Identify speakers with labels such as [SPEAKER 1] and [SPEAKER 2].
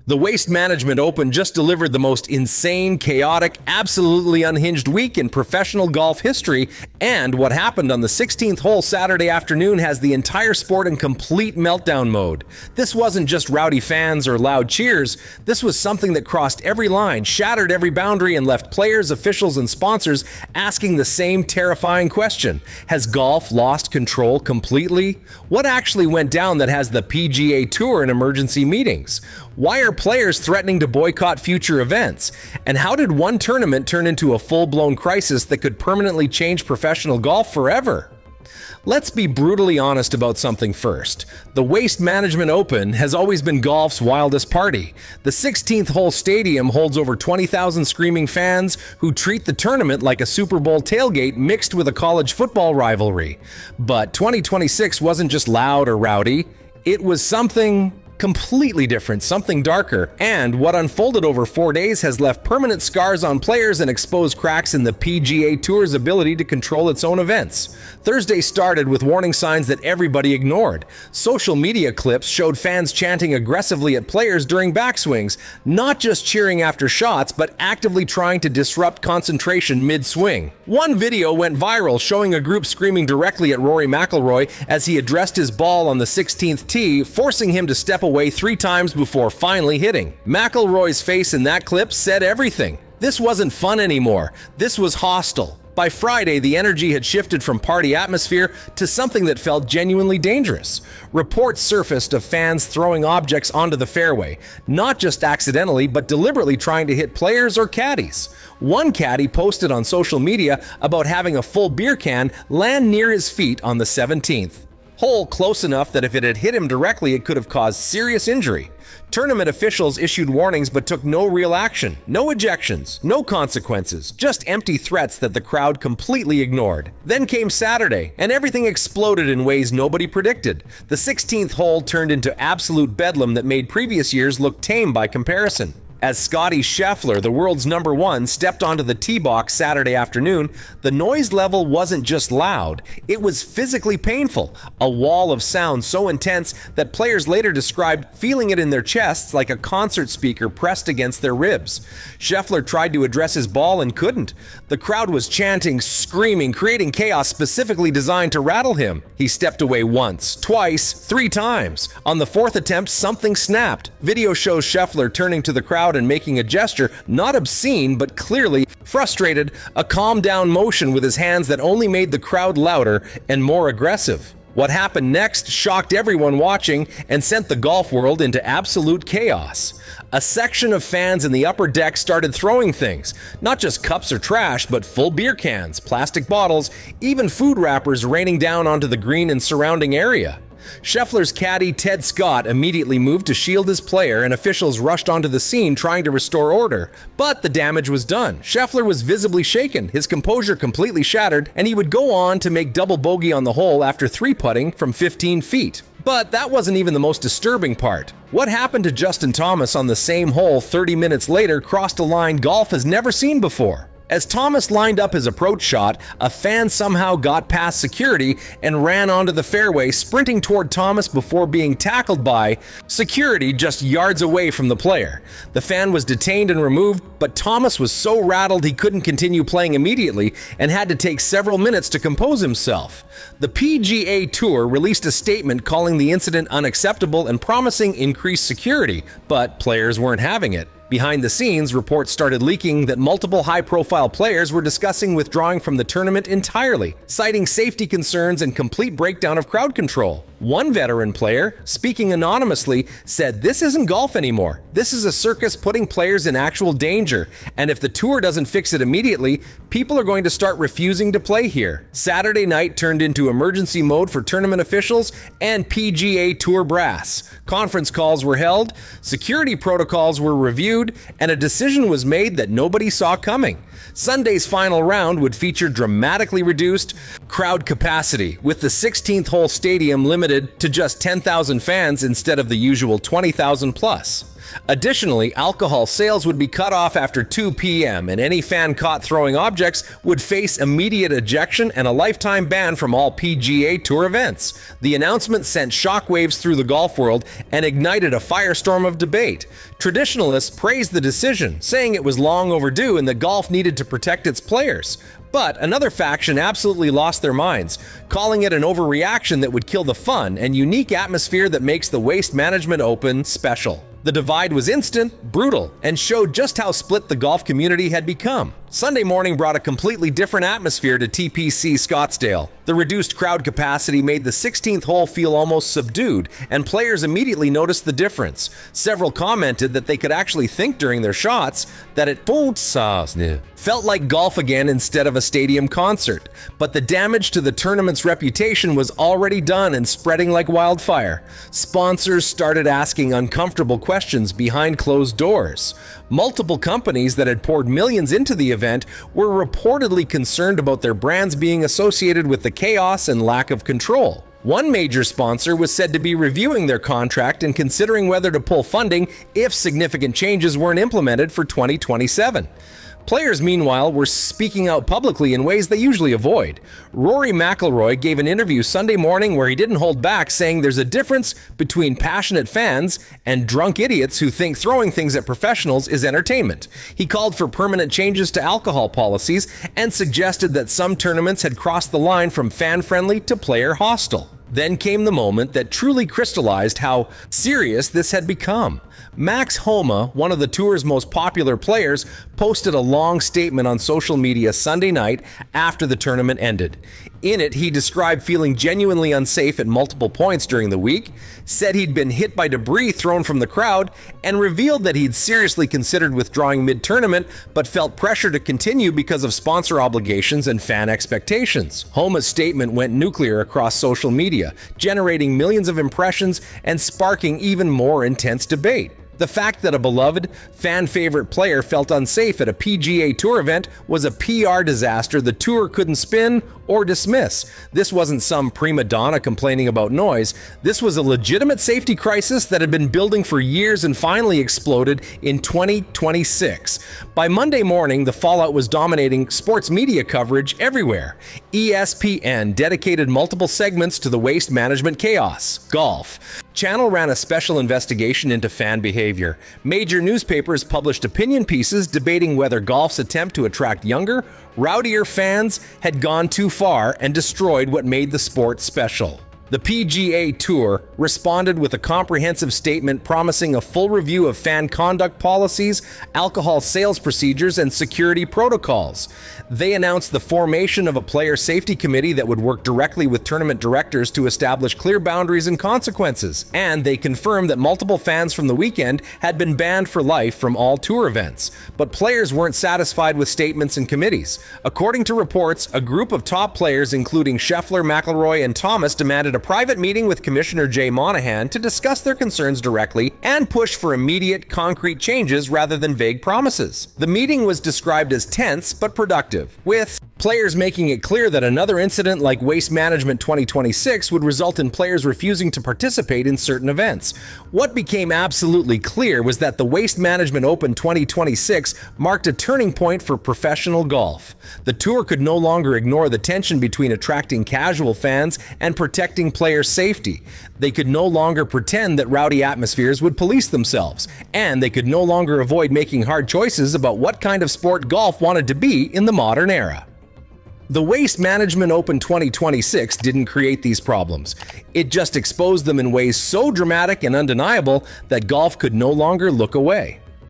[SPEAKER 1] The Waste Management Open just delivered the most insane, chaotic, absolutely unhinged week in professional golf history, and what happened on the 16th hole Saturday afternoon has the entire sport in complete meltdown mode. This wasn't just rowdy fans or loud cheers, this was something that crossed every line, shattered every boundary, and left players, officials, and sponsors asking the same terrifying question. Has golf lost control completely? What actually went down that has the PGA Tour in emergency meetings? Why are players threatening to boycott future events? And how did one tournament turn into a full-blown crisis that could permanently change professional golf forever? Let's be brutally honest about something first. The Waste Management Open has always been golf's wildest party. The 16th hole stadium holds over 20,000 screaming fans who treat the tournament like a Super Bowl tailgate mixed with a college football rivalry. But 2026 wasn't just loud or rowdy, it was something completely different, something darker, and what unfolded over 4 days has left permanent scars on players and exposed cracks in the PGA Tour's ability to control its own events. Thursday started with warning signs that everybody ignored. Social media clips showed fans chanting aggressively at players during backswings, not just cheering after shots, but actively trying to disrupt concentration mid-swing. One video went viral showing a group screaming directly at Rory McIlroy as he addressed his ball on the 16th tee, forcing him to step away 3 times before finally hitting. McIlroy's face in that clip said everything. This wasn't fun anymore. This was hostile. By Friday, the energy had shifted from party atmosphere to something that felt genuinely dangerous. Reports surfaced of fans throwing objects onto the fairway, not just accidentally, but deliberately trying to hit players or caddies. One caddy posted on social media about having a full beer can land near his feet on the 17th hole, close enough that if it had hit him directly, it could have caused serious injury. Tournament officials issued warnings but took no real action. No ejections, no consequences, just empty threats that the crowd completely ignored. Then came Saturday, and everything exploded in ways nobody predicted. The 16th hole turned into absolute bedlam that made previous years look tame by comparison. As Scottie Scheffler, the world's #1, stepped onto the tee box Saturday afternoon, the noise level wasn't just loud, it was physically painful, a wall of sound so intense that players later described feeling it in their chests like a concert speaker pressed against their ribs. Scheffler tried to address his ball and couldn't. The crowd was chanting, screaming, creating chaos specifically designed to rattle him. He stepped away once, twice, 3 times. On the 4th attempt, something snapped. Video shows Scheffler turning to the crowd and making a gesture, not obscene, but clearly frustrated, a calm down motion with his hands that only made the crowd louder and more aggressive. What happened next shocked everyone watching and sent the golf world into absolute chaos. A section of fans in the upper deck started throwing things, not just cups or trash, but full beer cans, plastic bottles, even food wrappers raining down onto the green and surrounding area. Scheffler's caddy Ted Scott immediately moved to shield his player, and officials rushed onto the scene trying to restore order. But the damage was done. Scheffler was visibly shaken, his composure completely shattered, and he would go on to make double bogey on the hole after 3-putting from 15 feet. But that wasn't even the most disturbing part. What happened to Justin Thomas on the same hole 30 minutes later crossed a line golf has never seen before. As Thomas lined up his approach shot, a fan somehow got past security and ran onto the fairway, sprinting toward Thomas before being tackled by security just yards away from the player. The fan was detained and removed, but Thomas was so rattled he couldn't continue playing immediately and had to take several minutes to compose himself. The PGA Tour released a statement calling the incident unacceptable and promising increased security, but players weren't having it. Behind the scenes, reports started leaking that multiple high-profile players were discussing withdrawing from the tournament entirely, citing safety concerns and complete breakdown of crowd control. One veteran player, speaking anonymously, said, "This isn't golf anymore. This is a circus putting players in actual danger, and if the tour doesn't fix it immediately, people are going to start refusing to play here." Saturday night turned into emergency mode for tournament officials and PGA Tour brass. Conference calls were held, security protocols were reviewed, and a decision was made that nobody saw coming. Sunday's final round would feature dramatically reduced crowd capacity, with the 16th hole stadium limited to just 10,000 fans instead of the usual 20,000 plus. Additionally, alcohol sales would be cut off after 2 p.m., and any fan caught throwing objects would face immediate ejection and a lifetime ban from all PGA Tour events. The announcement sent shockwaves through the golf world and ignited a firestorm of debate. Traditionalists praised the decision, saying it was long overdue and that golf needed to protect its players. But another faction absolutely lost their minds, calling it an overreaction that would kill the fun and unique atmosphere that makes the Waste Management Open special. The divide was instant, brutal, and showed just how split the golf community had become. Sunday morning brought a completely different atmosphere to TPC Scottsdale. The reduced crowd capacity made the 16th hole feel almost subdued, and players immediately noticed the difference. Several commented that they could actually think during their shots that it felt like golf again instead of a stadium concert. But the damage to the tournament's reputation was already done and spreading like wildfire. Sponsors started asking uncomfortable questions behind closed doors. Multiple companies that had poured millions into the event were reportedly concerned about their brands being associated with the chaos and lack of control. One major sponsor was said to be reviewing their contract and considering whether to pull funding if significant changes weren't implemented for 2027. Players, meanwhile, were speaking out publicly in ways they usually avoid. Rory McIlroy gave an interview Sunday morning where he didn't hold back, saying there's a difference between passionate fans and drunk idiots who think throwing things at professionals is entertainment. He called for permanent changes to alcohol policies and suggested that some tournaments had crossed the line from fan-friendly to player-hostile. Then came the moment that truly crystallized how serious this had become. Max Homa, one of the tour's most popular players, posted a long statement on social media Sunday night after the tournament ended. In it, he described feeling genuinely unsafe at multiple points during the week, said he'd been hit by debris thrown from the crowd, and revealed that he'd seriously considered withdrawing mid-tournament but felt pressure to continue because of sponsor obligations and fan expectations. Homa's statement went nuclear across social media, generating millions of impressions and sparking even more intense debate. The fact that a beloved, fan-favorite player felt unsafe at a PGA Tour event was a PR disaster the tour couldn't spin or dismiss. This wasn't some prima donna complaining about noise. This was a legitimate safety crisis that had been building for years and finally exploded in 2026. By Monday morning, the fallout was dominating sports media coverage everywhere. ESPN dedicated multiple segments to the waste management chaos. Golf. Channel ran a special investigation into fan behavior. Major newspapers published opinion pieces debating whether golf's attempt to attract younger, rowdier fans had gone too far and destroyed what made the sport special. The PGA Tour responded with a comprehensive statement promising a full review of fan conduct policies, alcohol sales procedures, and security protocols. They announced the formation of a player safety committee that would work directly with tournament directors to establish clear boundaries and consequences. And they confirmed that multiple fans from the weekend had been banned for life from all tour events. But players weren't satisfied with statements and committees. According to reports, a group of top players, including Scheffler, McIlroy, and Thomas, demanded a private meeting with Commissioner Jay Monahan to discuss their concerns directly and push for immediate, concrete changes rather than vague promises. The meeting was described as tense but productive, with players making it clear that another incident like Waste Management 2026 would result in players refusing to participate in certain events. What became absolutely clear was that the Waste Management Open 2026 marked a turning point for professional golf. The tour could no longer ignore the tension between attracting casual fans and protecting player safety. They could no longer pretend that rowdy atmospheres would police themselves, and they could no longer avoid making hard choices about what kind of sport golf wanted to be in the modern era. The Waste Management Open 2026 didn't create these problems. It just exposed them in ways so dramatic and undeniable that golf could no longer look away.